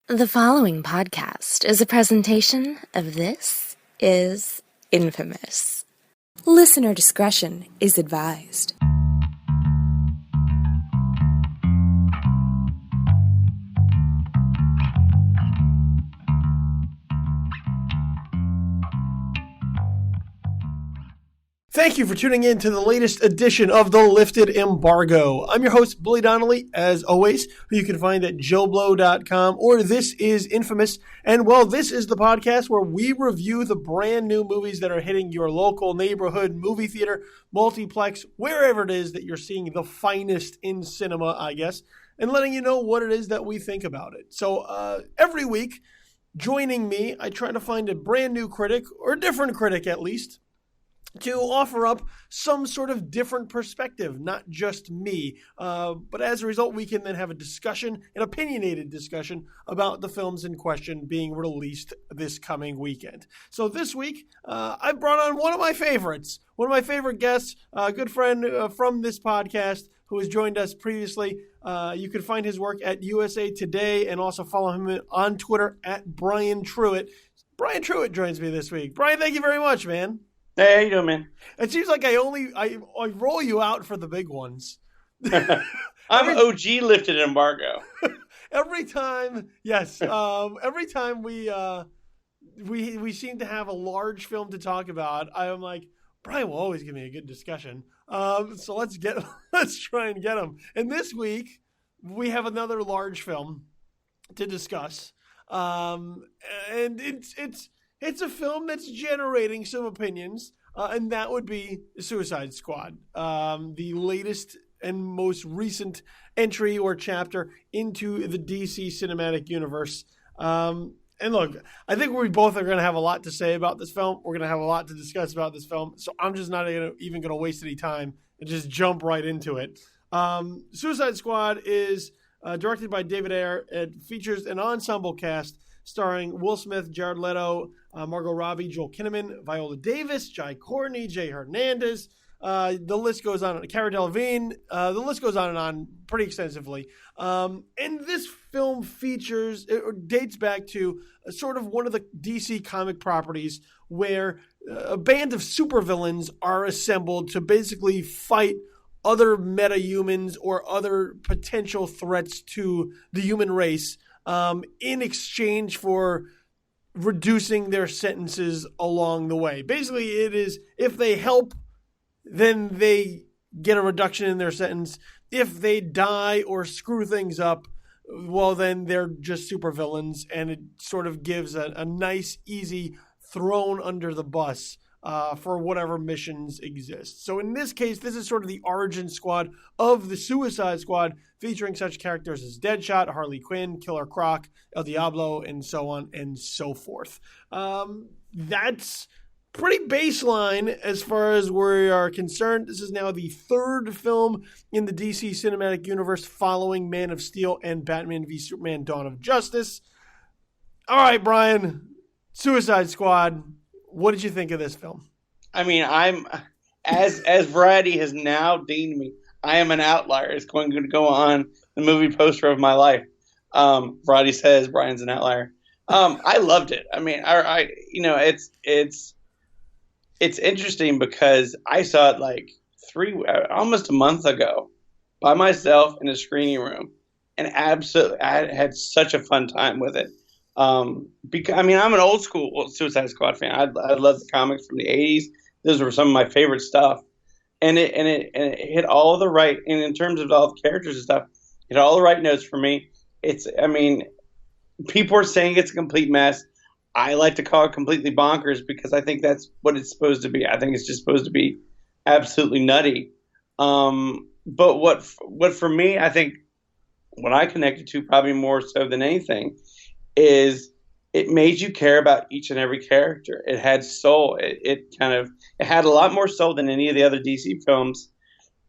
The following podcast is a presentation of This Is Infamous. Listener discretion is advised. Thank you for tuning in to the latest edition of the Lifted Embargo. I'm your host, Billy Donnelly, as always, who you can find at joeblow.com or This Is Infamous. And, well, this is the podcast where we review the brand new movies that are hitting your local neighborhood movie theater, multiplex, wherever it is that you're seeing the finest in cinema, I guess, and letting you know what it is that we think about it. So every week, joining me, I try to find a brand new critic, or a different critic at least, to offer up some sort of different perspective, not just me. But as a result, we can then have a discussion, an opinionated discussion about the films in question being released this coming weekend. So this week, I brought on one of my favorites, one of my favorite guests, a good friend from this podcast who has joined us previously. You can find his work at USA Today and also follow him on Twitter at Brian Truitt. Brian Truitt joins me this week. Brian, thank you very much, man. Hey, how you doing, man? It seems like I roll you out for the big ones. I'm OG Lifted Embargo. Every time, yes. Every time we seem to have a large film to talk about, I'm like, Brian will always give me a good discussion. So let's try and get him. And this week we have another large film to discuss, and it's a film that's generating some opinions, and that would be Suicide Squad, the latest and most recent entry or chapter into the DC cinematic universe. And look, I think we both are going to have a lot to say about this film. We're going to have a lot to discuss about this film, so I'm just not even going to waste any time and just jump right into it. Suicide Squad is directed by David Ayer. It features an ensemble cast starring Will Smith, Jared Leto, Margot Robbie, Joel Kinnaman, Viola Davis, Jai Courtney, Jay Hernandez. The list goes on. Cara Delevingne. The list goes on and on pretty extensively. And this film dates back to sort of one of the DC comic properties where a band of supervillains are assembled to basically fight other metahumans or other potential threats to the human race, in exchange for reducing their sentences along the way. Basically, it is if they help, then they get a reduction in their sentence. If they die or screw things up, well, then they're just supervillains, and it sort of gives a nice, easy thrown under the bus for whatever missions exist. So in this case, this is sort of the origin squad of the Suicide Squad, featuring such characters as Deadshot, Harley Quinn, Killer Croc, El Diablo, and so on and so forth. That's pretty baseline as far as we are concerned. This is now the third film in the DC Cinematic Universe following Man of Steel and Batman v Superman: Dawn of Justice. All right, Brian, Suicide Squad. What did you think of this film? I mean, I'm as Variety has now deemed me, I am an outlier. It's going to go on the movie poster of my life. Variety says Brian's an outlier. I loved it. I mean, it's interesting because I saw it like almost a month ago by myself in a screening room, and absolutely, I had such a fun time with it. Because I'm an old school Suicide Squad fan. I love the comics from the '80s. Those were some of my favorite stuff, and it hit all the right. And in terms of all the characters and stuff, hit all the right notes for me. People are saying it's a complete mess. I like to call it completely bonkers because I think that's what it's supposed to be. I think it's just supposed to be absolutely nutty. But what for me, I think what I connected to probably more so than anything is it made you care about each and every character. It had soul. It had a lot more soul than any of the other DC films.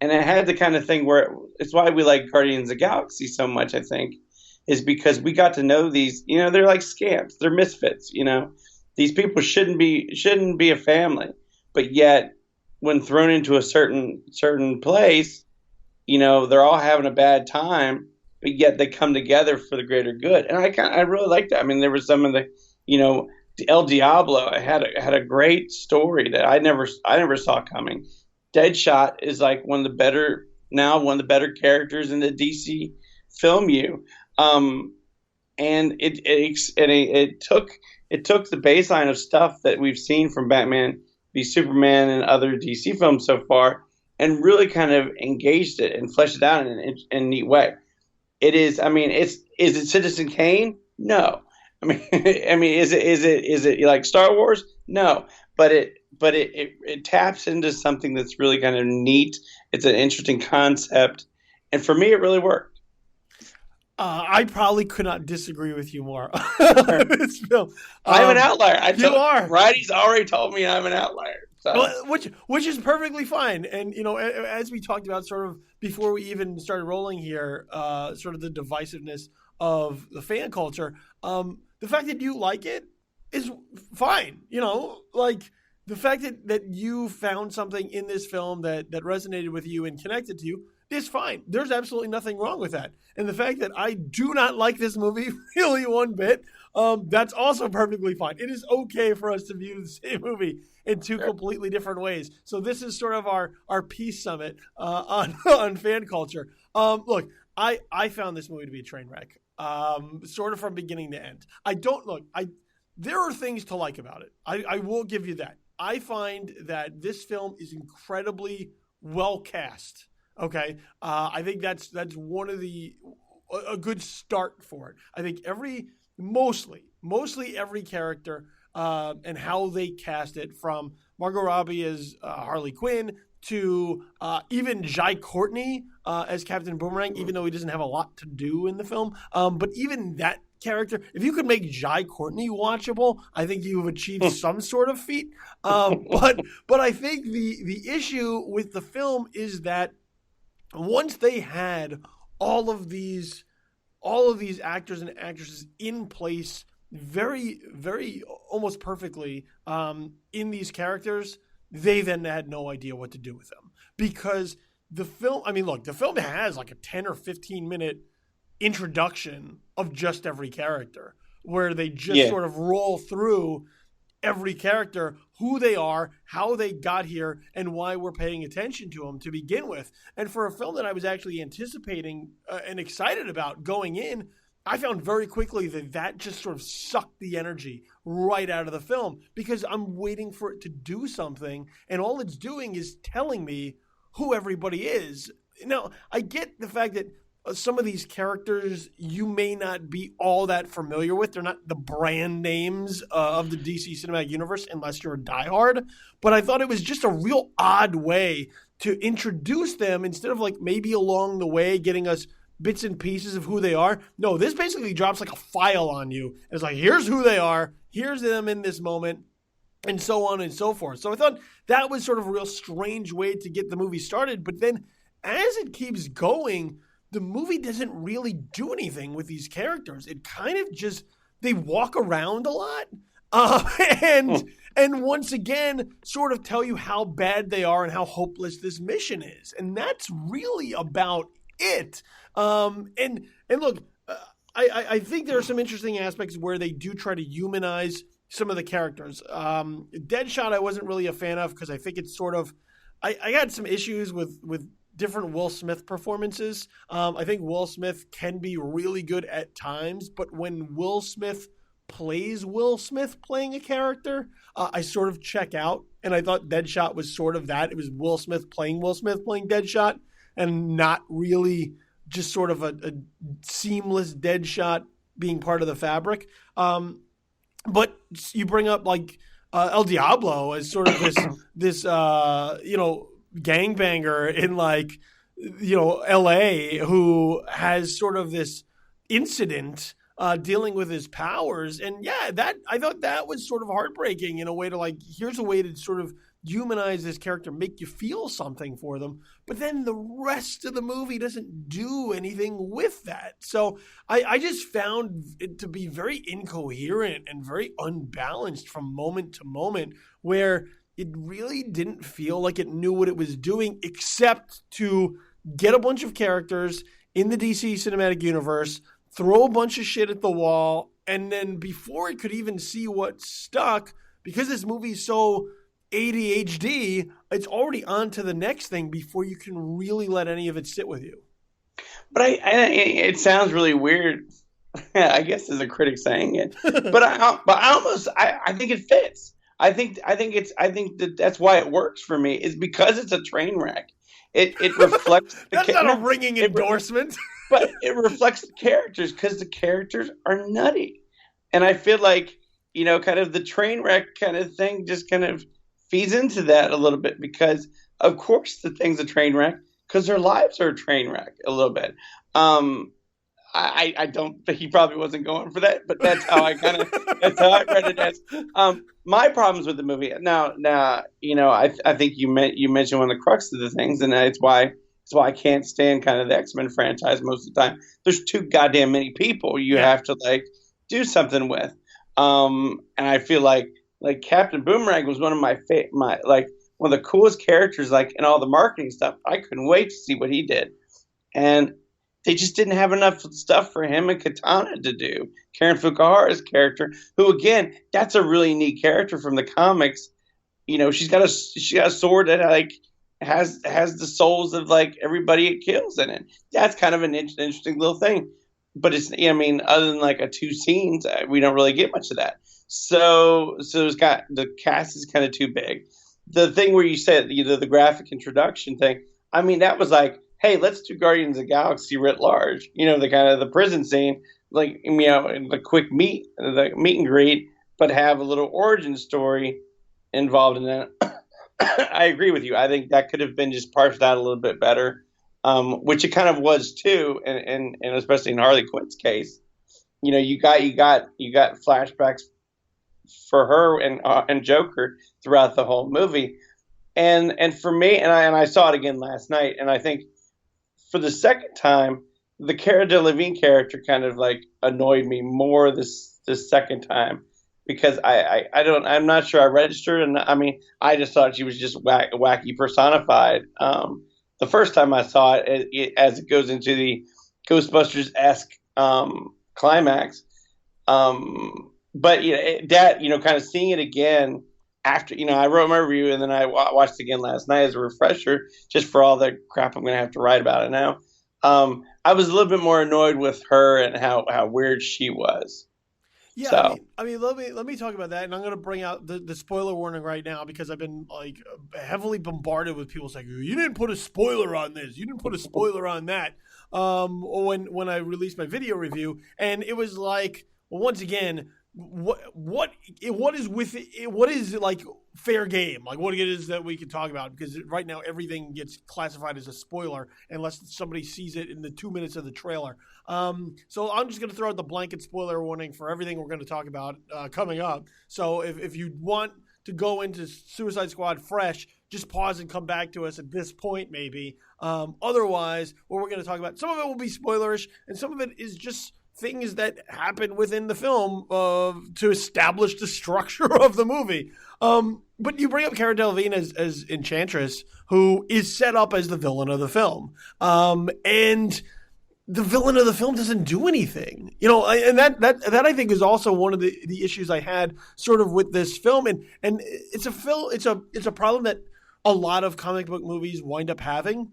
And it had the kind of thing where it's why we like Guardians of the Galaxy so much, I think, is because we got to know these, they're like scamps. They're misfits, These people shouldn't be a family. But yet when thrown into a certain place, they're all having a bad time. but yet they come together for the greater good. And I really like that. I mean, there was some of the, El Diablo had a great story that I never saw coming. Deadshot is like one of the better characters in the DC film. And it took the baseline of stuff that we've seen from Batman v Superman and other DC films so far, and really kind of engaged it and fleshed it out in a neat way. It is. I mean, is it Citizen Kane? No. I mean, is it like Star Wars? No. But it taps into something that's really kind of neat. It's an interesting concept, and for me, it really worked. I probably could not disagree with you more on this film. I'm an outlier. You are. Roddy's already told me I'm an outlier. So. Well, which is perfectly fine. And, as we talked about sort of before we even started rolling here, sort of the divisiveness of the fan culture, the fact that you like it is fine. Like the fact that you found something in this film that resonated with you and connected to you is fine. There's absolutely nothing wrong with that. And the fact that I do not like this movie really one bit, that's also perfectly fine. It is okay for us to view the same movie in two completely different ways. So this is sort of our peace summit on fan culture. Look, I found this movie to be a train wreck, sort of from beginning to end. There are things to like about it. I will give you that. I find that this film is incredibly well cast. Okay, I think that's one of a good start for it. I think mostly every character and how they cast it, from Margot Robbie as Harley Quinn to even Jai Courtney as Captain Boomerang, even though he doesn't have a lot to do in the film. But even that character, if you could make Jai Courtney watchable, I think you've achieved some sort of feat. But I think the issue with the film is that once they had all of these actors and actresses in place very, very almost perfectly in these characters, they then had no idea what to do with them. Because the film has like a 10 or 15 minute introduction of just every character, where they just sort of roll through every character, who they are, how they got here, and why we're paying attention to them to begin with. And for a film that I was actually anticipating and excited about going in, I found very quickly that just sort of sucked the energy right out of the film, because I'm waiting for it to do something, and all it's doing is telling me who everybody is. Now, I get the fact that some of these characters you may not be all that familiar with. They're not the brand names of the DC Cinematic Universe unless you're a diehard. But I thought it was just a real odd way to introduce them, instead of like maybe along the way getting us bits and pieces of who they are. No, this basically drops like a file on you. It's like, here's who they are, here's them in this moment, and so on and so forth. So I thought that was sort of a real strange way to get the movie started. But then as it keeps going, the movie doesn't really do anything with these characters. It kind of just, they walk around a lot and once again sort of tell you how bad they are and how hopeless this mission is. And that's really about it. And look, I think there are some interesting aspects where they do try to humanize some of the characters. Deadshot I wasn't really a fan of, because I think it's sort of, I had some issues with different Will Smith performances. I think Will Smith can be really good at times, but when Will Smith plays Will Smith playing a character, I sort of check out. And I thought Deadshot was sort of that. It was Will Smith playing Deadshot, and not really just sort of a seamless Deadshot being part of the fabric. But you bring up like El Diablo as sort of this gangbanger in LA who has sort of this incident dealing with his powers. And I thought that was sort of heartbreaking in a way, to here's a way to sort of humanize this character, make you feel something for them. But then the rest of the movie doesn't do anything with that. So I just found it to be very incoherent and very unbalanced from moment to moment, where it really didn't feel like it knew what it was doing, except to get a bunch of characters in the DC cinematic universe, throw a bunch of shit at the wall, and then before it could even see what stuck, because this movie's so ADHD, it's already on to the next thing before you can really let any of it sit with you. But it sounds really weird. I guess as a critic saying it, but I think it fits. I think that's why it works for me, is because it's a train wreck. It reflects. That's not a ringing endorsement. But it reflects the characters, because the characters are nutty, and I feel like, kind of the train wreck kind of thing just kind of feeds into that a little bit, because of course the thing's a train wreck because their lives are a train wreck a little bit. I don't. He probably wasn't going for that, but that's how I read it as. My problems with the movie now, I think you mentioned one of the crux of the things, and it's why I can't stand kind of the X-Men franchise most of the time. There's too goddamn many people you have to do something with, and I feel like Captain Boomerang was one of my one of the coolest characters in all the marketing stuff. I couldn't wait to see what he did, and they just didn't have enough stuff for him and Katana to do. Karen Fukuhara's character, who again, that's a really neat character from the comics. She's got a sword that has the souls of everybody it kills in it. That's kind of an interesting little thing. But it's, other than a 2 scenes, we don't really get much of that. So it's got, the cast is kind of too big. The thing where you said the graphic introduction thing, that was hey, let's do Guardians of the Galaxy writ large. The kind of the prison scene, the quick meet and greet, but have a little origin story involved in that. I agree with you. I think that could have been just parsed out a little bit better, which it kind of was too, and especially in Harley Quinn's case. You got flashbacks for her and Joker throughout the whole movie, and for me, and I saw it again last night, and I think for the second time, the Cara Delevingne character kind of annoyed me more this second time, because I'm not sure I registered, and I just thought she was just wacky personified. The first time I saw it, as it goes into the Ghostbusters-esque climax, but kind of seeing it again after, I wrote my review and then I watched it again last night as a refresher, just for all the crap I'm going to have to write about it now. I was a little bit more annoyed with her and how weird she was. Yeah, so. Let me talk about that, and I'm going to bring out the spoiler warning right now, because I've been heavily bombarded with people saying, "You didn't put a spoiler on this. You didn't put a spoiler on that." When I released my video review, and it was once again, what is fair game, what it is that we can talk about, because right now everything gets classified as a spoiler unless somebody sees it in the 2 minutes of the trailer. So I'm just going to throw out the blanket spoiler warning for everything we're going to talk about coming up. So if you want to go into Suicide Squad fresh, just pause and come back to us at this point maybe. Otherwise, what we're going to talk about, some of it will be spoilerish, and some of it is just things that happen within the film to establish the structure of the movie. But you bring up Cara Delevingne as Enchantress, who is set up as the villain of the film. And the villain of the film doesn't do anything, and that I think is also one of the issues I had sort of with this film. And it's a problem that a lot of comic book movies wind up having,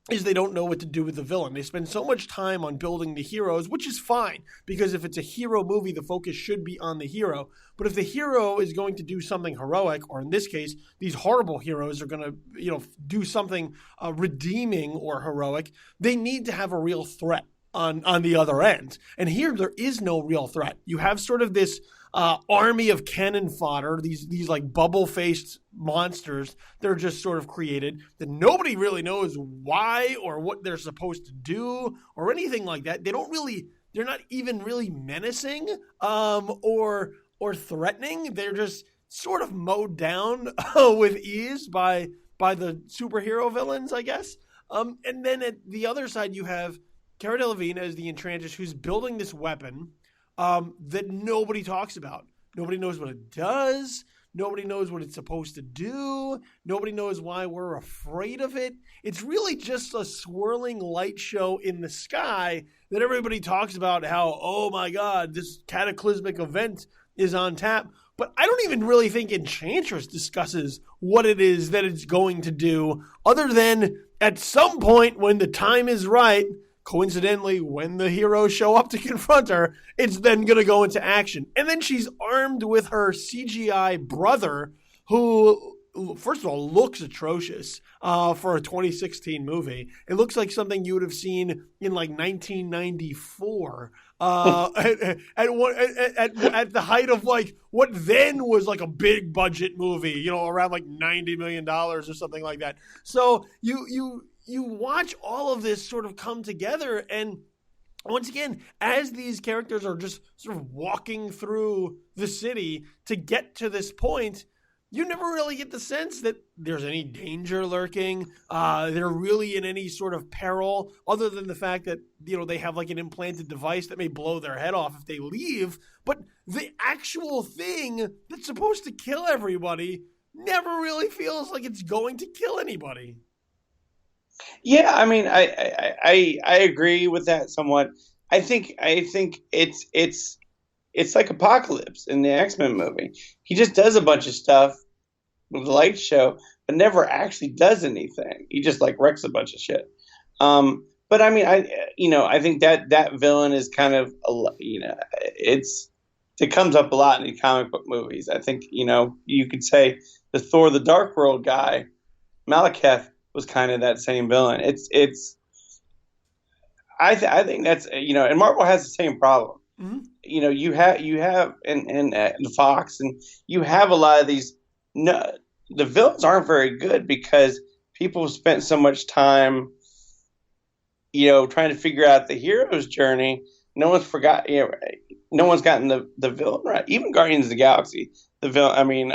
is they don't know what to do with the villain. They spend so much time on building the heroes, which is fine, because if it's a hero movie, the focus should be on the hero. But if the hero is going to do something heroic, or in this case, these horrible heroes are going to, do something redeeming or heroic, they need to have a real threat on the other end. And here, there is no real threat. You have sort of this army of cannon fodder, these bubble-faced monsters that are just sort of created that nobody really knows why or what they're supposed to do or anything like that. They're not even really menacing or threatening. They're just sort of mowed down with ease by the superhero villains, I guess. And then at the other side, you have Cara Delevingne as the Enchantress, who's building this weapon that nobody talks about. Nobody knows what it does. Nobody knows what it's supposed to do. Nobody knows why we're afraid of it. It's really just a swirling light show in the sky that everybody talks about how, oh my God, this cataclysmic event is on tap. But I don't even really think Enchantress discusses what it is that it's going to do, other than at some point when the time is right, coincidentally, when the heroes show up to confront her, it's then going to go into action. And then she's armed with her CGI brother, who, first of all, looks atrocious for a 2016 movie. It looks like something you would have seen in like 1994 at the height of like what then was like a big budget movie, around like $90 million or something like that. So you watch all of this sort of come together, and once again, as these characters are just sort of walking through the city to get to this point, you never really get the sense that there's any danger lurking. They're really in any sort of peril, other than the fact that, they have like an implanted device that may blow their head off if they leave. But the actual thing that's supposed to kill everybody never really feels like it's going to kill anybody. Yeah, I mean, I agree with that somewhat. I think it's like Apocalypse in the X-Men movie. He just does a bunch of stuff with the light show, but never actually does anything. He just like wrecks a bunch of shit. But I mean, I think that villain is kind of, it comes up a lot in the comic book movies. I think, you could say the Thor: The Dark World guy, Malekith, was kind of that same villain. I think that's, and Marvel has the same problem. Mm-hmm. You have and the Fox, and you have a lot of these. No, the villains aren't very good because people have spent so much time, trying to figure out the hero's journey. No one's no one's gotten the villain right. Even Guardians of the Galaxy, the villain. I mean,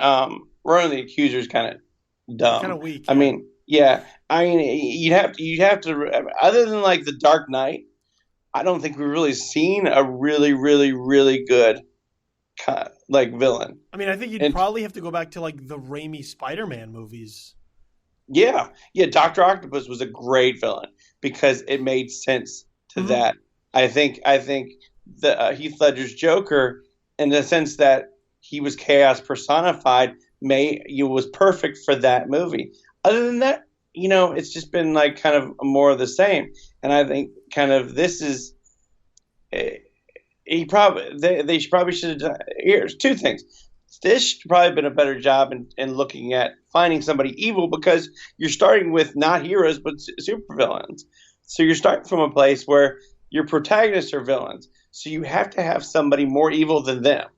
Ronan the Accuser is kind of dumb. Kind of weak. I mean, yeah. I mean, you'd have to. Other than like the Dark Knight, I don't think we've really seen a really, really, really good villain. I mean, I think you'd probably have to go back to like the Raimi Spider-Man movies. Yeah. Dr. Octopus was a great villain because it made sense to that. I think the Heath Ledger's Joker, in the sense that he was chaos personified, was perfect for that movie. Other than that, it's just been like kind of more of the same. And I think kind of this is. They probably should have done. Here's two things. This should probably have been a better job in looking at finding somebody evil, because you're starting with not heroes but supervillains. So you're starting from a place where your protagonists are villains. So you have to have somebody more evil than them.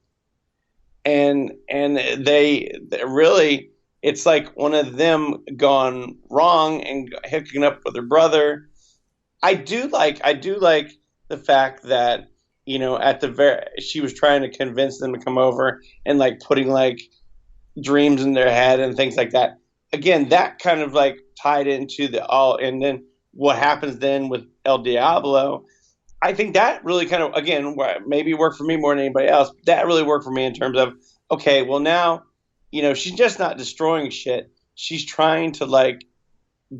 And they really, it's like one of them gone wrong and hooking up with her brother. I do like the fact that, at she was trying to convince them to come over and like putting like dreams in their head and things like that. Again, that kind of like tied into and then what happens then with El Diablo. I think that really kind of, again, maybe worked for me more than anybody else. That really worked for me in terms of, okay, well now, she's just not destroying shit. She's trying to like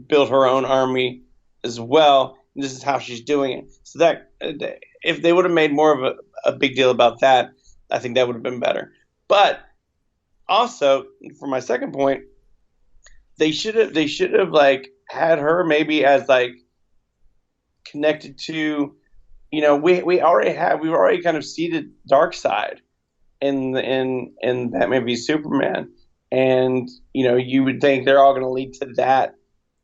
build her own army as well. And this is how she's doing it. So that if they would have made more of a big deal about that, I think that would have been better. But also, for my second point, they should have like had her maybe as like connected to, we've already kind of seeded Darkseid in Batman v Superman, and you would think they're all going to lead to that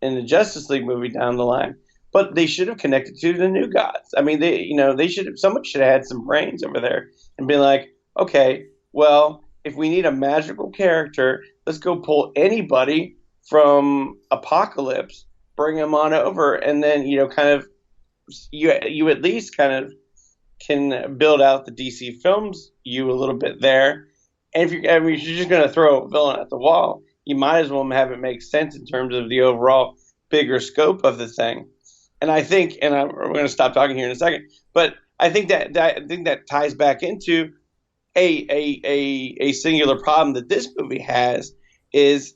in the Justice League movie down the line. But they should have connected to the New Gods. I mean, someone should have had some brains over there and been like, okay, well, if we need a magical character, let's go pull anybody from Apocalypse, bring them on over, and then kind of you at least kind of can build out the DC films a little bit there. And if you're just going to throw a villain at the wall, you might as well have it make sense in terms of the overall bigger scope of the thing. And I think, we're going to stop talking here in a second, but I think that ties back into a singular problem that this movie has is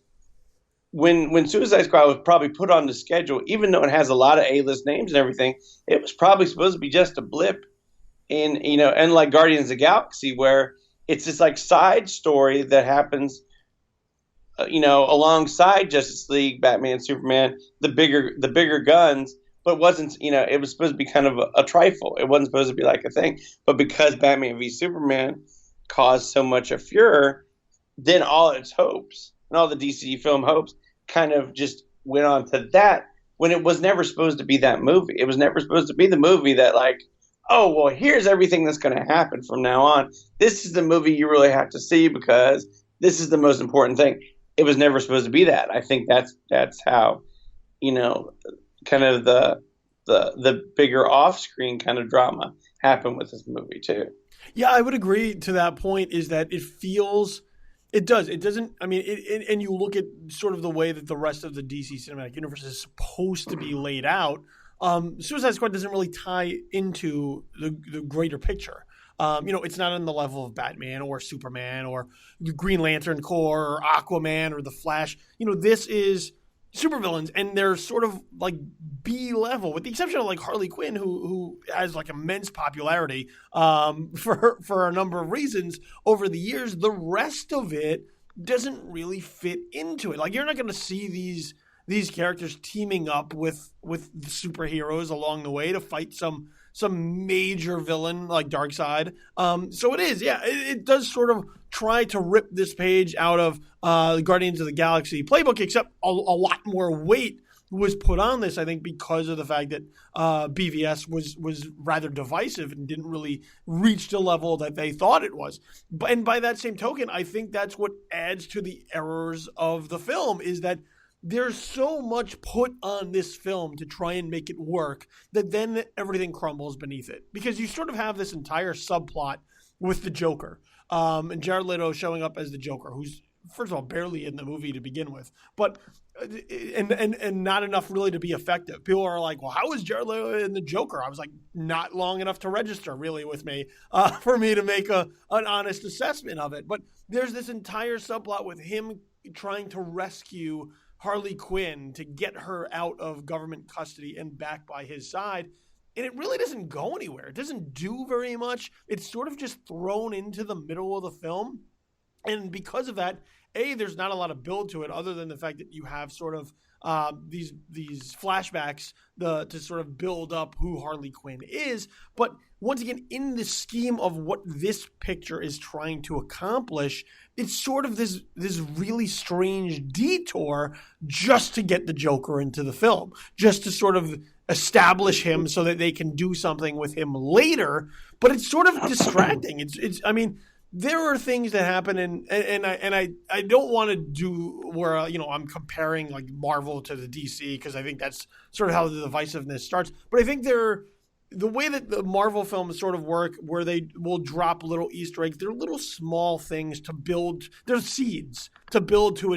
when Suicide Squad was probably put on the schedule, even though it has a lot of A-list names and everything, it was probably supposed to be just a blip in, and like Guardians of the Galaxy, where it's this like side story that happens, alongside Justice League, Batman, Superman, the bigger guns, but wasn't, it was supposed to be kind of a trifle. It wasn't supposed to be like a thing, but because Batman v Superman caused so much a furor, then all its hopes and all the DC film hopes kind of just went on to that, when it was never supposed to be that movie. It was never supposed to be the movie that, like, oh, well, here's everything that's going to happen from now on. This is the movie you really have to see because this is the most important thing. It was never supposed to be that. I think that's how, kind of the bigger off-screen kind of drama happened with this movie too. Yeah, I would agree to that point, is that it doesn't, I mean, and you look at sort of the way that the rest of the DC cinematic universe is supposed to be laid out, Suicide Squad doesn't really tie into the greater picture. It's not on the level of Batman or Superman or the Green Lantern Corps or Aquaman or the Flash. This is supervillains, and they're sort of like B level, with the exception of like Harley Quinn, who has like immense popularity for a number of reasons over the years. The rest of it doesn't really fit into it. Like, you're not going to see these characters teaming up with superheroes along the way to fight some major villain like Darkseid. So it does sort of try to rip this page out of the Guardians of the Galaxy playbook, except a lot more weight was put on this, I think, because of the fact that BVS was rather divisive and didn't really reach the level that they thought it was. And by that same token, I think that's what adds to the errors of the film, is that there's so much put on this film to try and make it work that then everything crumbles beneath it. Because you sort of have this entire subplot with the Joker, and Jared Leto showing up as the Joker, who's, first of all, barely in the movie to begin with, but and not enough really to be effective. People are like, well, how is Jared Leto in the Joker? I was like, not long enough to register really with me for me to make an honest assessment of it. But there's this entire subplot with him trying to rescue Harley Quinn, to get her out of government custody and back by his side. And it really doesn't go anywhere. It doesn't do very much. It's sort of just thrown into the middle of the film. And because of that, there's not a lot of build to it, other than the fact that you have sort of these flashbacks to sort of build up who Harley Quinn is. But once again, in the scheme of what this picture is trying to accomplish, it's sort of this really strange detour just to get the Joker into the film, just to sort of establish him so that they can do something with him later. But it's sort of distracting. I mean, there are things that happen, and I don't want to do where I'm comparing like Marvel to the DC, because I think that's sort of how the divisiveness starts. But I think the way that the Marvel films sort of work, where they will drop little Easter eggs, they're little small things to build. They're seeds to build to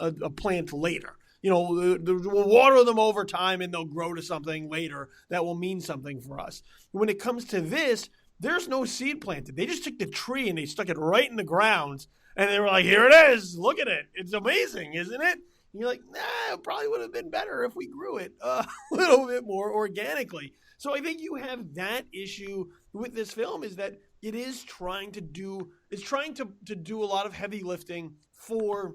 a plant later. We'll water them over time, and they'll grow to something later that will mean something for us. When it comes to this, there's no seed planted. They just took the tree and they stuck it right in the ground, and they were like, here it is. Look at it. It's amazing, isn't it? And you're like, nah, it probably would have been better if we grew it a little bit more organically. So I think you have that issue with this film, is that it is trying to do a lot of heavy lifting for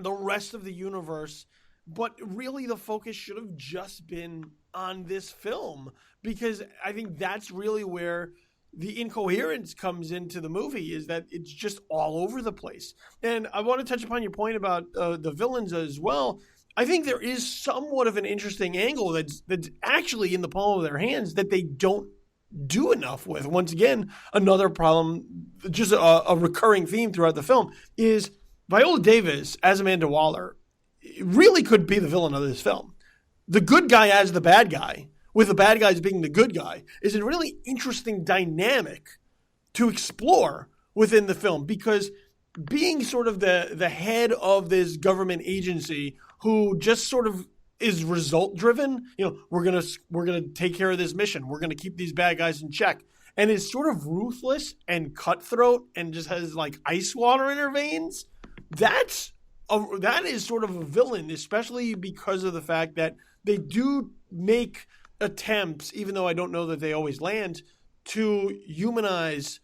the rest of the universe, but really the focus should have just been on this film, because I think that's really where the incoherence comes into the movie, is that it's just all over the place. And I want to touch upon your point about the villains as well. I think there is somewhat of an interesting angle that's actually in the palm of their hands that they don't do enough with. Once again, another problem, just a recurring theme throughout the film, is Viola Davis as Amanda Waller really could be the villain of this film. The good guy as the bad guy, with the bad guys being the good guy, is a really interesting dynamic to explore within the film, because being sort of the head of this government agency who just sort of is result driven, we're gonna take care of this mission, we're gonna keep these bad guys in check, and is sort of ruthless and cutthroat and just has like ice water in her veins, that is sort of a villain, especially because of the fact that they do make attempts, even though I don't know that they always land, to humanize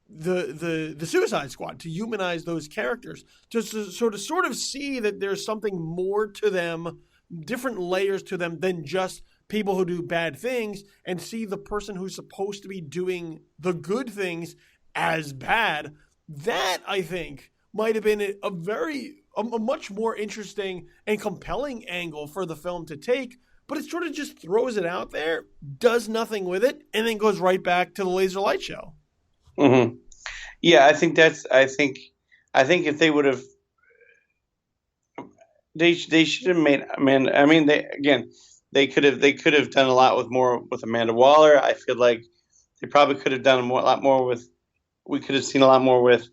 the Suicide Squad, to humanize those characters, just to sort of see that there's something more to them, different layers to them than just people who do bad things, and see the person who's supposed to be doing the good things as bad. That, I think, might have been a much more interesting and compelling angle for the film to take, but it sort of just throws it out there, does nothing with it, and then goes right back to the laser light show. Mm-hmm. Yeah, I think if they would have, they should have made. I mean, they could have done a lot with Amanda Waller. I feel like they probably could have done a lot more with. We could have seen a lot more with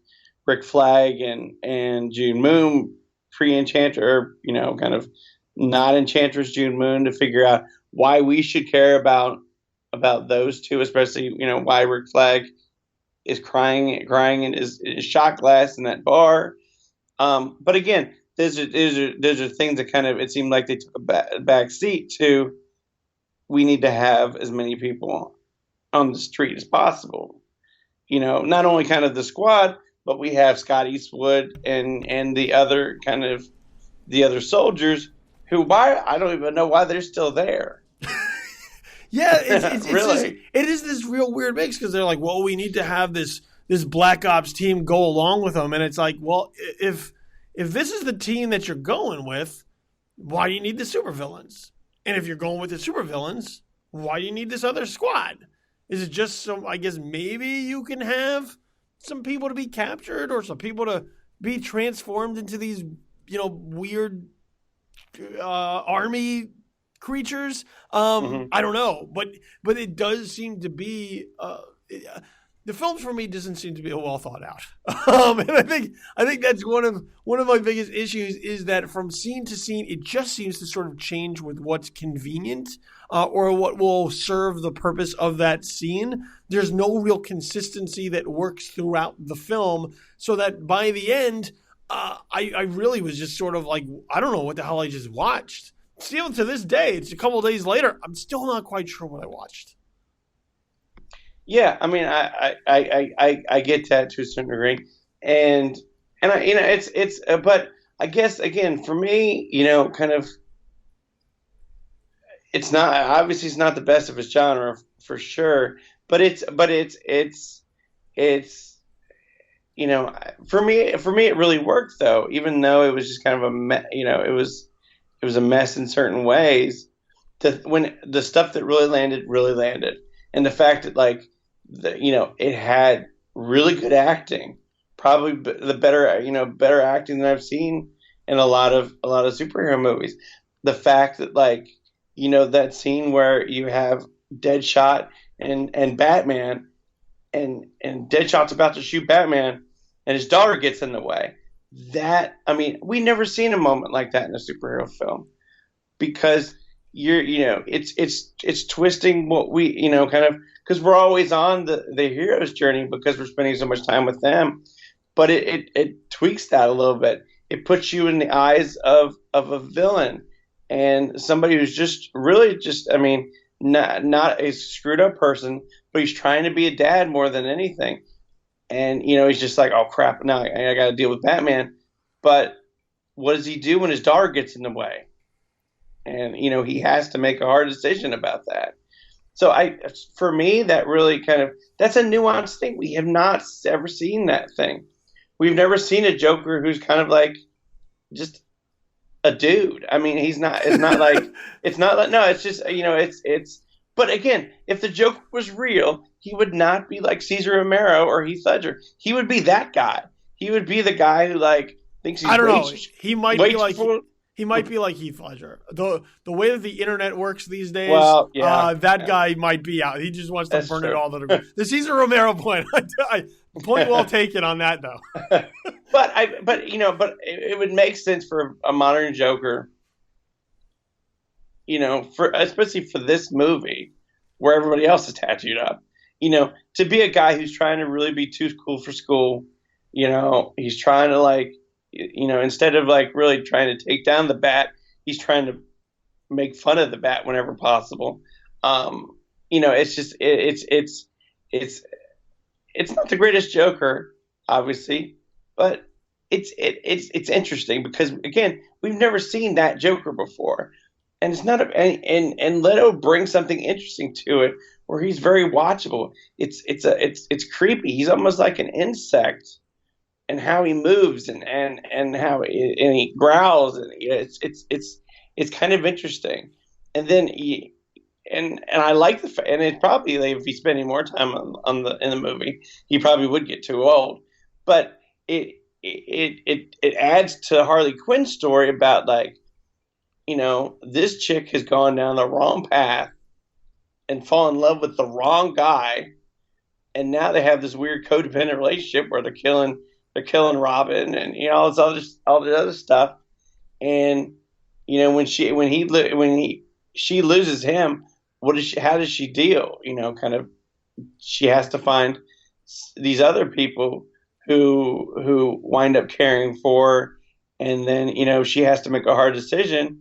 Rick Flag and June Moon pre-Enchantress, or kind of not Enchantress June Moon, to figure out why we should care about those two, especially why Rick Flag is crying in his shot glass in that bar. But again, those are things that kind of, it seemed like they took a back seat to. We need to have as many people on the street as possible. Not only kind of the squad, but we have Scott Eastwood and the other soldiers who, why, I don't even know why they're still there. Yeah, it's really, it is this real weird mix, because they're like, well, we need to have this Black Ops team go along with them, and it's like, well, if this is the team that you're going with, why do you need the supervillains? And if you're going with the supervillains, why do you need this other squad? Is it just so, I guess maybe you can have some people to be captured or some people to be transformed into these, weird army creatures? I don't know, but it does seem to be the film for me doesn't seem to be well thought out. And I think that's one of my biggest issues, is that from scene to scene, it just seems to sort of change with what's convenient or what will serve the purpose of that scene. There's no real consistency that works throughout the film, so that by the end, I really was just sort of like, I don't know what the hell I just watched. Still to this day, it's a couple of days later, I'm still not quite sure what I watched. Yeah, I mean, I get that to a certain degree, and it's but I guess again for me, kind of, it's not the best of its genre for sure, but it's for me it really worked, though, even though it was just kind of it was a mess in certain ways. When the stuff that really landed, and the fact that it had really good acting, probably the better acting than I've seen in a lot of superhero movies. The fact that that scene where you have Deadshot and Batman, and Deadshot's about to shoot Batman, and his daughter gets in the way. That, I mean, we never seen a moment like that in a superhero film, because it's twisting what we, kind of, because we're always on the hero's journey because we're spending so much time with them, but it tweaks that a little bit. It puts you in the eyes of a villain and somebody who's just really just, I mean, not a screwed up person, but he's trying to be a dad more than anything. And, he's just like, oh, crap, now I got to deal with Batman. But what does he do when his daughter gets in the way? And, he has to make a hard decision about that. So for me, that really that's a nuanced thing. We have not ever seen that thing. We've never seen a Joker who's kind of like just a dude. I mean, it's not like, no, it's just, but again, if the Joker was real, he would not be like Cesar Romero or Heath Ledger. He would be that guy. He would be the guy who thinks he's, I don't know. He might be like He might be like Heath Ledger. The way that the internet works these days, that guy might be out. He just wants to burn it all to the ground. The Cesar Romero point. Point well taken on that, though. But it would make sense for a modern Joker, especially for this movie where everybody else is tattooed up. to be a guy who's trying to really be too cool for school, he's trying to like, instead of like really trying to take down the bat, he's trying to make fun of the bat whenever possible. It's just it's not the greatest Joker, obviously, but it's interesting because again, we've never seen that Joker before, and it's not and Leto brings something interesting to it where he's very watchable. It's creepy. He's almost like an insect, and how he moves and how he growls, and it's kind of interesting. And then and I like and it's probably like, if he spent any more time in the movie, he probably would get too old. But it adds to Harley Quinn's story about like, this chick has gone down the wrong path and fallen in love with the wrong guy, and now they have this weird codependent relationship where they're killing Robin and all this other stuff. And when she loses him, how does she deal? Kind of, she has to find these other people who wind up caring for her, and then she has to make a hard decision.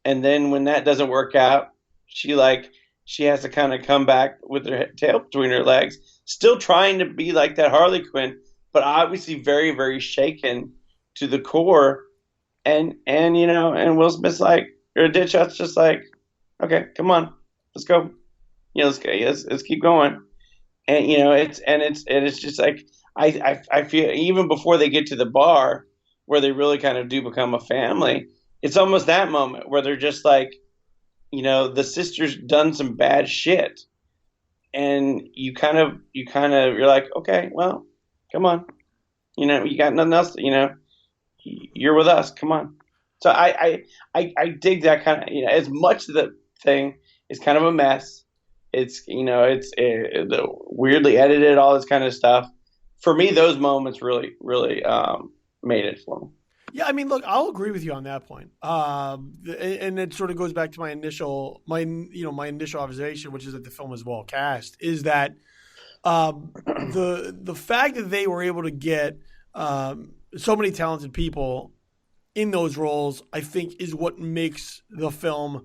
And then when that doesn't work out, she has to kind of come back with her tail between her legs, still trying to be like that Harley Quinn, but obviously very, very shaken to the core. And Will Smith's like, or Deadshot's just like, okay, come on, let's go. Let's keep going. And it's just like, I feel even before they get to the bar where they really kind of do become a family, it's almost that moment where they're just like, the sister's done some bad shit, and you're like, okay, well, come on, you got nothing else, you're with us, come on. So I dig that kind of, as much of the thing is kind of a mess. It's weirdly edited, all this kind of stuff. For me, those moments really, really made it for me. Yeah, I mean, look, I'll agree with you on that point. And it sort of goes back to my initial observation, which is that the film is well cast, is that the fact that they were able to get so many talented people in those roles, I think, is what makes the film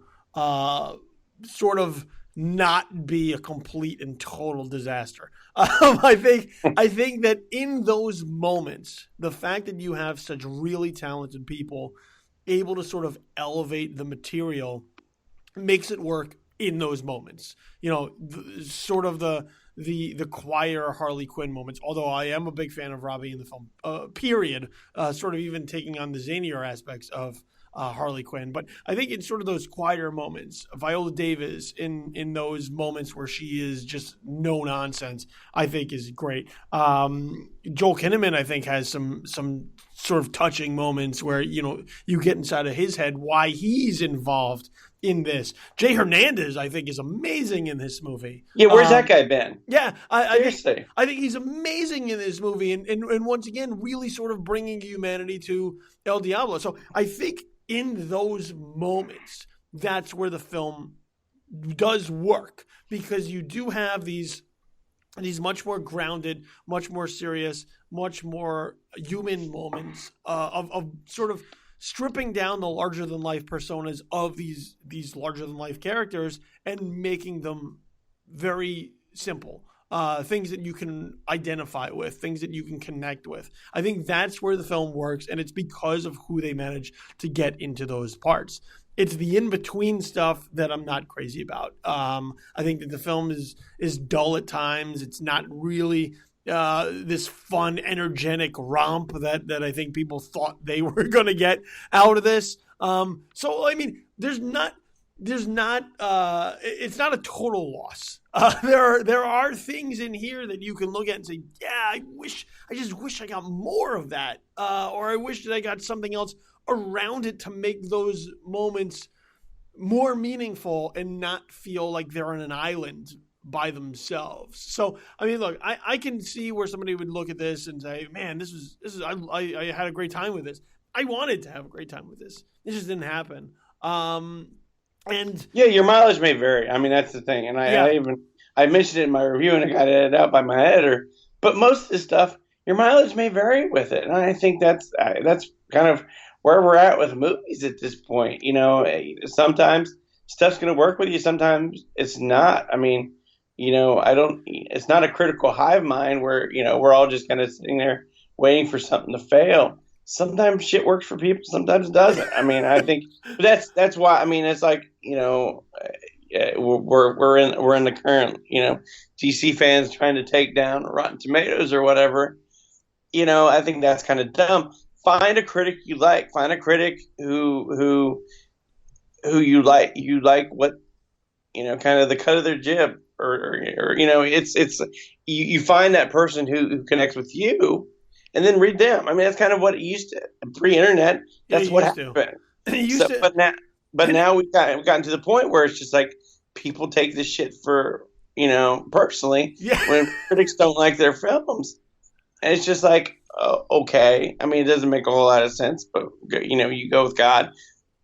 sort of not be a complete and total disaster. I think that in those moments, the fact that you have such really talented people able to sort of elevate the material makes it work in those moments. Sort of the quieter Harley Quinn moments, although I am a big fan of Robbie in the film, period, sort of even taking on the zanier aspects of Harley Quinn. But I think in sort of those quieter moments, Viola Davis in those moments where she is just no nonsense, I think is great. Joel Kinnaman, I think, has some sort of touching moments where, you get inside of his head why he's involved in this. Jay Hernandez, I think, is amazing in this movie. Yeah, where's that guy been? Yeah, I think he's amazing in this movie, and once again, really sort of bringing humanity to El Diablo. So I think in those moments, that's where the film does work, because you do have these much more grounded, much more serious, much more human moments of sort of stripping down the larger-than-life personas of these larger-than-life characters and making them very simple. Things that you can identify with, things that you can connect with. I think that's where the film works, and it's because of who they manage to get into those parts. It's the in-between stuff that I'm not crazy about. I think that the film is dull at times. It's not really this fun, energetic romp that I think people thought they were going to get out of this. So, I mean, it's not a total loss. There are things in here that you can look at and say, yeah, I just wish I got more of that. Or I wish that I got something else around it to make those moments more meaningful and not feel like they're on an island by themselves. So, I mean, look, I can see where somebody would look at this and say, man, I had a great time with this. I wanted to have a great time with this. It just didn't happen. And yeah, your mileage may vary. I mean, that's the thing. And I mentioned it in my review and I got edited out by my editor. But most of this stuff, your mileage may vary with it, and I think that's kind of where we're at with movies at this point. Sometimes stuff's going to work with you, sometimes it's not. I mean, I don't. It's not a critical hive mind where we're all just kind of sitting there waiting for something to fail. Sometimes shit works for people, sometimes it doesn't. I mean, I think that's why. I mean, it's like we're in the current DC fans trying to take down Rotten Tomatoes or whatever. I think that's kind of dumb. Find a critic you like. Find a critic who you like. You like what kind of the cut of their jib, or it's you find that person who connects with you, and then read them. I mean, that's kind of what it used to pre-internet. That's what happened. But now we've gotten to the point where it's just like people take this shit for personally when critics don't like their films, and it's just like okay. I mean, it doesn't make a whole lot of sense, but you go with God.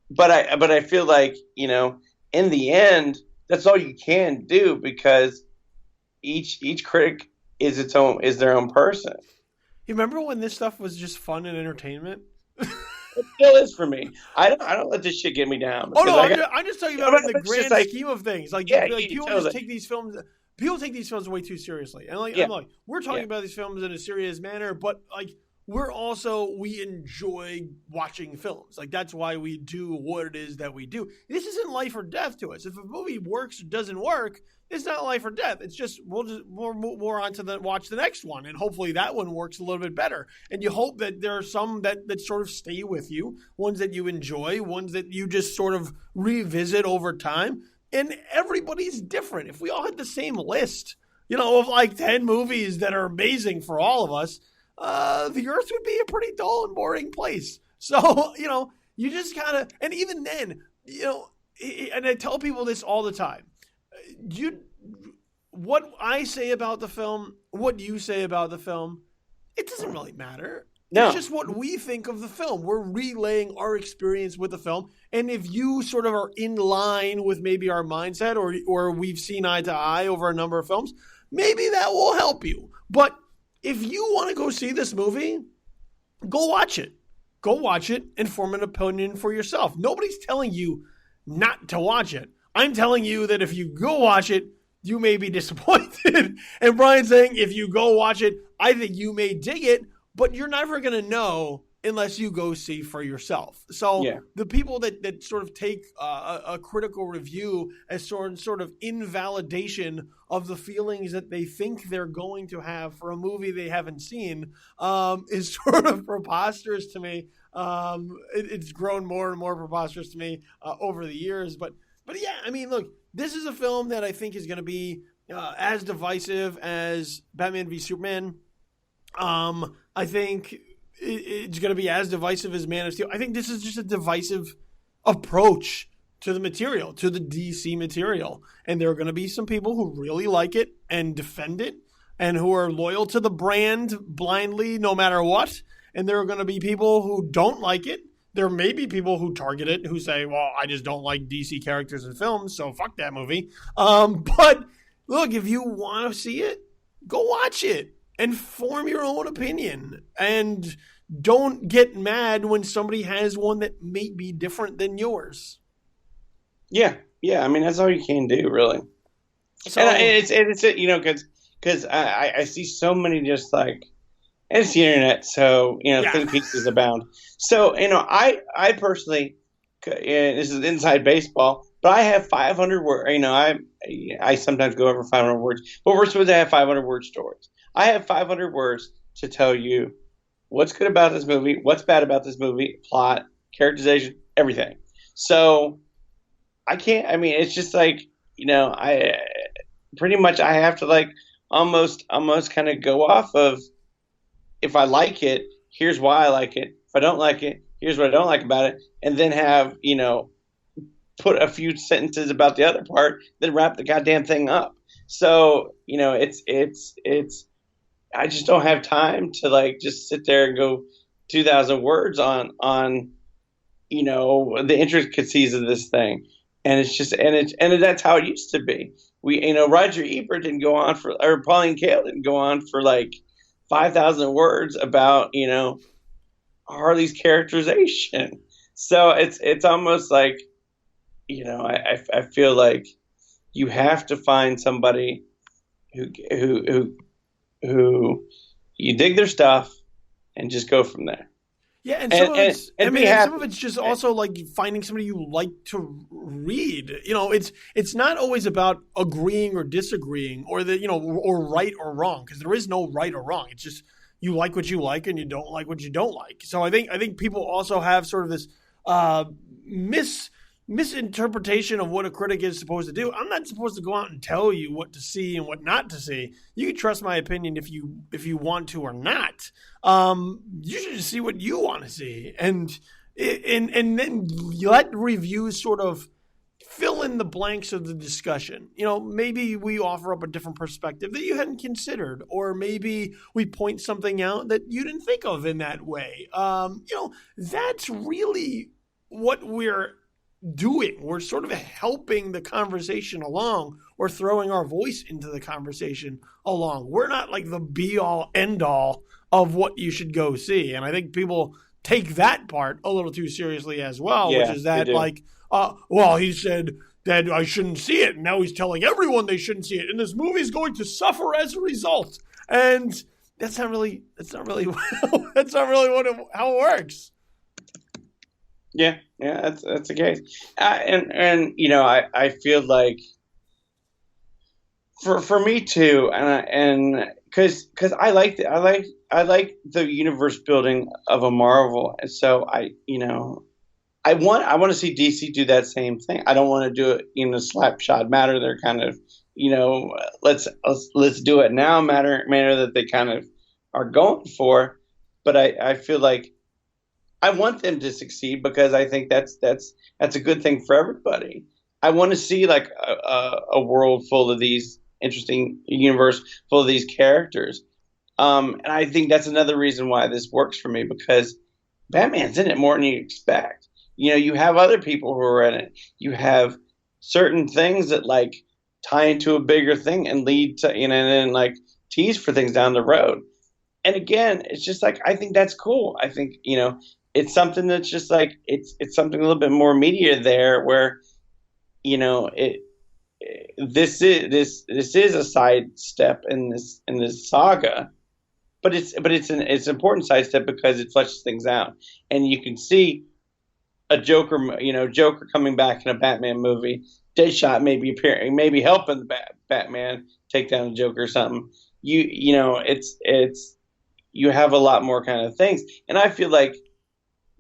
But I feel like in the end, that's all you can do, because each critic is their own person. You remember when this stuff was just fun and entertainment? It still is for me. I don't let this shit get me down. Oh no, I'm just talking about in the grand scheme of things. Like, people just take these films. People take these films way too seriously, and I'm like, we're talking about these films in a serious manner, but like we enjoy watching films. Like, that's why we do what it is that we do. This isn't life or death to us. If a movie works or doesn't work, it's not life or death. It's just we're on to watch the next one, and hopefully that one works a little bit better. And you hope that there are some that sort of stay with you, ones that you enjoy, ones that you just sort of revisit over time. And everybody's different. If we all had the same list, of like 10 movies that are amazing for all of us, the earth would be a pretty dull and boring place. So, you just gotta, and even then, and I tell people this all the time, what I say about the film, what you say about the film, it doesn't really matter. No. It's just what we think of the film. We're relaying our experience with the film. And if you sort of are in line with maybe our mindset, or we've seen eye to eye over a number of films, maybe that will help you. But if you want to go see this movie, go watch it. Go watch it and form an opinion for yourself. Nobody's telling you not to watch it. I'm telling you that if you go watch it, you may be disappointed. And Brian's saying if you go watch it, I think you may dig it, but you're never going to know unless you go see for yourself. So the people that sort of take a critical review as sort of invalidation of the feelings that they think they're going to have for a movie they haven't seen is sort of preposterous to me. It's grown more and more preposterous to me over the years. But yeah, I mean, look, this is a film that I think is going to be as divisive as Batman v Superman. I think it's going to be as divisive as Man of Steel. I think this is just a divisive approach to the material, to the DC material. And there are going to be some people who really like it and defend it and who are loyal to the brand blindly no matter what. And there are going to be people who don't like it. There may be people who target it who say, well, I just don't like DC characters in films, so fuck that movie. But look, if you want to see it, go watch it and form your own opinion. And don't get mad when somebody has one that may be different than yours. Yeah. I mean, that's all you can do, really. So, and it's because I see so many just like, and it's the internet, so thin pieces abound. So I personally, this is inside baseball, but I have 500 words. I sometimes go over 500 words, but we're supposed to have 500 word stories. I have 500 words to tell you what's good about this movie, what's bad about this movie, plot, characterization, everything. So I can't. I mean, it's just like I pretty much I have to like almost kind of go off of. If I like it, here's why I like it. If I don't like it, here's what I don't like about it. And then have, put a few sentences about the other part, then wrap the goddamn thing up. So, it's I just don't have time to like just sit there and go 2,000 words on the intricacies of this thing. And it's just, and that's how it used to be. Roger Ebert didn't go on or Pauline Kael didn't go on for like 5,000 words about, Harley's characterization. So it's almost like, I feel like you have to find somebody who you dig their stuff and just go from there. Yeah, and some of it's just happy. also like finding somebody you like to read. It's not always about agreeing or disagreeing or or right or wrong, because there is no right or wrong. It's just you like what you like and you don't like what you don't like. So I think people also have sort of this misinterpretation of what a critic is supposed to do. I'm not supposed to go out and tell you what to see and what not to see. You can trust my opinion if you want to or not. You should just see what you want to see, and then let reviews sort of fill in the blanks of the discussion. Maybe we offer up a different perspective that you hadn't considered, or maybe we point something out that you didn't think of in that way. That's really what we're doing. We're sort of helping the conversation along, or throwing our voice into the conversation along. We're not like the be all end all of what you should go see. And I think people take that part a little too seriously as well, which is that like, he said that I shouldn't see it, and now he's telling everyone they shouldn't see it, and this movie's going to suffer as a result. And that's not really how it works. Yeah, that's the case, I feel like for me too, and because I like the universe building of a Marvel, and so I want to see DC do that same thing. I don't want to do it in a slapshot manner. They're kind of let's do it now manner that they kind of are going for, but I feel like I want them to succeed because I think that's a good thing for everybody. I want to see like a world full of these interesting universe full of these characters. And I think that's another reason why this works for me, because Batman's in it more than you expect. You have other people who are in it. You have certain things that like tie into a bigger thing and lead to, and like tease for things down the road. And again, it's just like, I think that's cool. I think, it's something that's just like it's something a little bit more media there, where this is a sidestep in this saga, but it's an important sidestep because it fleshes things out, and you can see a Joker coming back in a Batman movie, Deadshot maybe appearing, maybe helping the Batman take down the Joker or something. It's you have a lot more kind of things, and I feel like,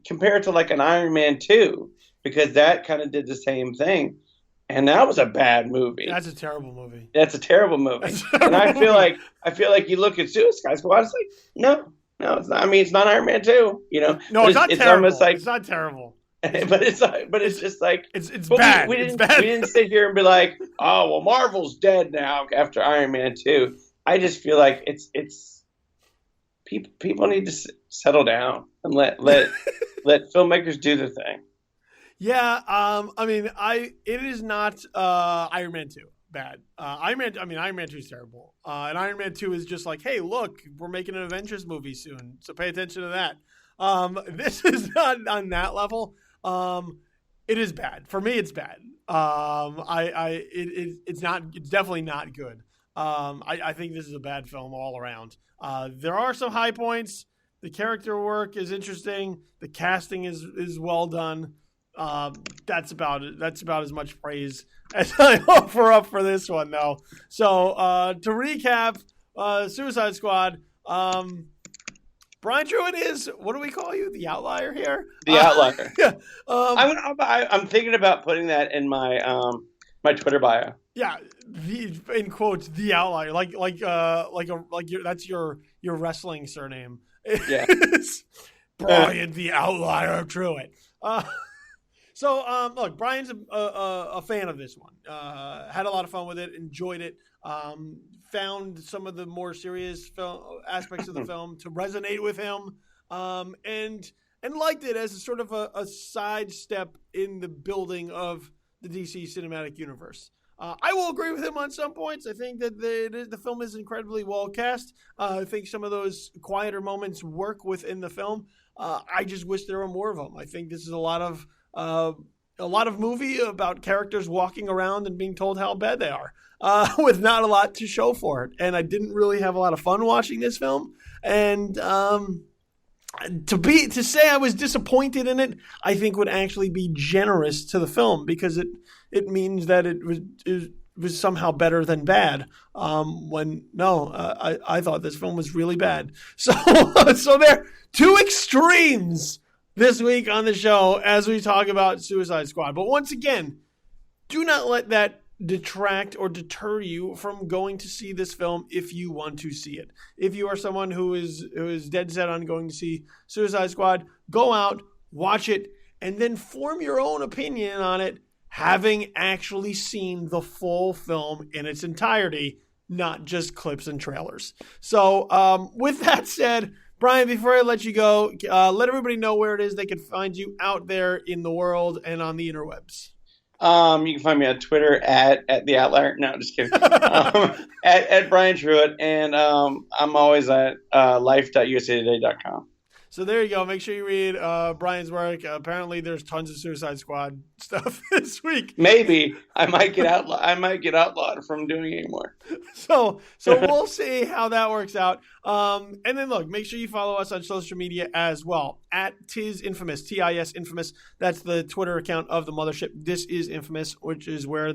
compared to like an Iron Man 2, because that kind of did the same thing, and that was a bad movie. That's a terrible movie. And I feel like you look at Suicide Squad, it's like no, it's not. I mean, it's not Iron Man 2, No, it's not terrible. Almost like, it's not terrible. But it's just like it's bad. We didn't sit here and be like, oh well, Marvel's dead now after Iron Man 2. I just feel like it's people need to settle down and let filmmakers do their thing. Yeah, it is not Iron Man 2 bad. Iron Man 2 is terrible. And Iron Man 2 is just like, hey, look, we're making an Avengers movie soon, so pay attention to that. This is not on that level. It is bad. For me, it's bad. It's definitely not good. I think this is a bad film all around. There are some high points. The character work is interesting. The casting is well done. That's about it. That's about as much praise as I offer up for this one, though. So to recap, Suicide Squad. Brian Truitt is, what do we call you? The outlier here? The outlier. Yeah. I'm thinking about putting that in my my Twitter bio. Yeah, in quotes, the outlier, that's your wrestling surname. Yeah. Brian the Outlier Truitt. So look, Brian's a fan of this one. Had a lot of fun with it, enjoyed it. Found some of the more serious aspects of the film to resonate with him, and liked it as a sort of a sidestep in the building of the DC cinematic universe. I will agree with him on some points. I think that the film is incredibly well cast. I think some of those quieter moments work within the film. I just wish there were more of them. I think this is a lot of movie about characters walking around and being told how bad they are, with not a lot to show for it. And I didn't really have a lot of fun watching this film. And to say I was disappointed in it, I think would actually be generous to the film, because it means that it was somehow better than bad. I thought this film was really bad. So there are two extremes this week on the show as we talk about Suicide Squad. But once again, do not let that detract or deter you from going to see this film if you want to see it. If you are someone who is dead set on going to see Suicide Squad, go out, watch it, and then form your own opinion on it, having actually seen the full film in its entirety, not just clips and trailers. So with that said, Brian, before I let you go, let everybody know where it is they can find you out there in the world and on the interwebs. You can find me on Twitter at the Outlier. No, just kidding. At Brian Truitt, and I'm always at life.usatoday.com. So there you go. Make sure you read Brian's work. Apparently, there's tons of Suicide Squad stuff this week. Maybe I might get outlawed from doing it anymore. So we'll see how that works out. And then look, make sure you follow us on social media as well at Tis Infamous, TIS Infamous. That's the Twitter account of the mothership. This is Infamous, which is where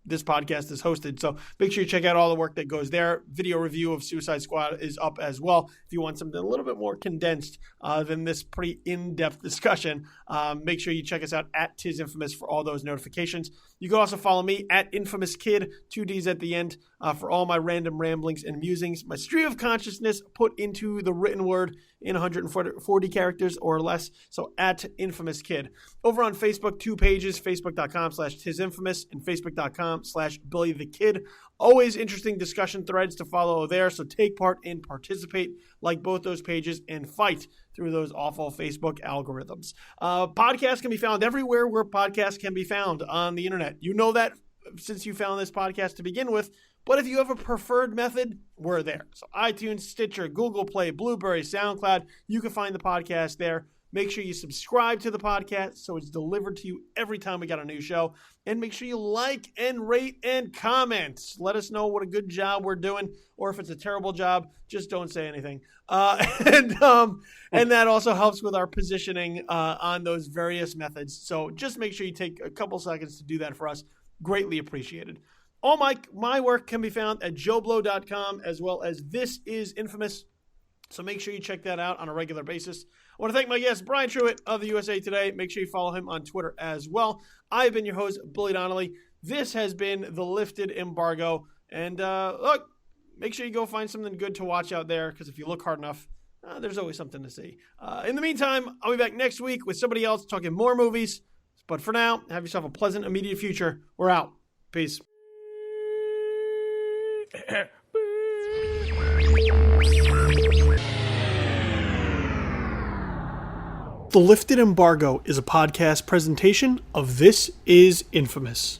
this podcast is hosted. So make sure you check out all the work that goes there. Video review of Suicide Squad is up as well. If you want something a little bit more condensed than this pretty in-depth discussion, make sure you check us out at Tis Infamous for all those notifications. You can also follow me at Infamous Kid, 2 Ds at the end, for all my random ramblings and musings. My stream of consciousness put into the written word in 140 characters or less. So at Infamous Kid. Over on Facebook, 2 pages, facebook.com/tisinfamous and facebook.com/Billy the Kid. Always interesting discussion threads to follow there. So take part and participate, like both those pages, and fight through those awful Facebook algorithms. Podcasts can be found everywhere where podcasts can be found on the internet. You know that since you found this podcast to begin with. But if you have a preferred method, we're there. So iTunes, Stitcher, Google Play, Blueberry, SoundCloud, you can find the podcast there. Make sure you subscribe to the podcast so it's delivered to you every time we got a new show. And make sure you like and rate and comment. Let us know what a good job we're doing, or if it's a terrible job, just don't say anything. And that also helps with our positioning on those various methods. So just make sure you take a couple seconds to do that for us. Greatly appreciated. All my work can be found at joeblow.com, as well as This Is Infamous. So make sure you check that out on a regular basis. I want to thank my guest, Brian Truitt of the USA Today. Make sure you follow him on Twitter as well. I've been your host, Billy Donnelly. This has been the Lifted Embargo. And look, make sure you go find something good to watch out there, because if you look hard enough, there's always something to see. In the meantime, I'll be back next week with somebody else talking more movies. But for now, have yourself a pleasant immediate future. We're out. Peace. The Lifted Embargo is a podcast presentation of This Is Infamous.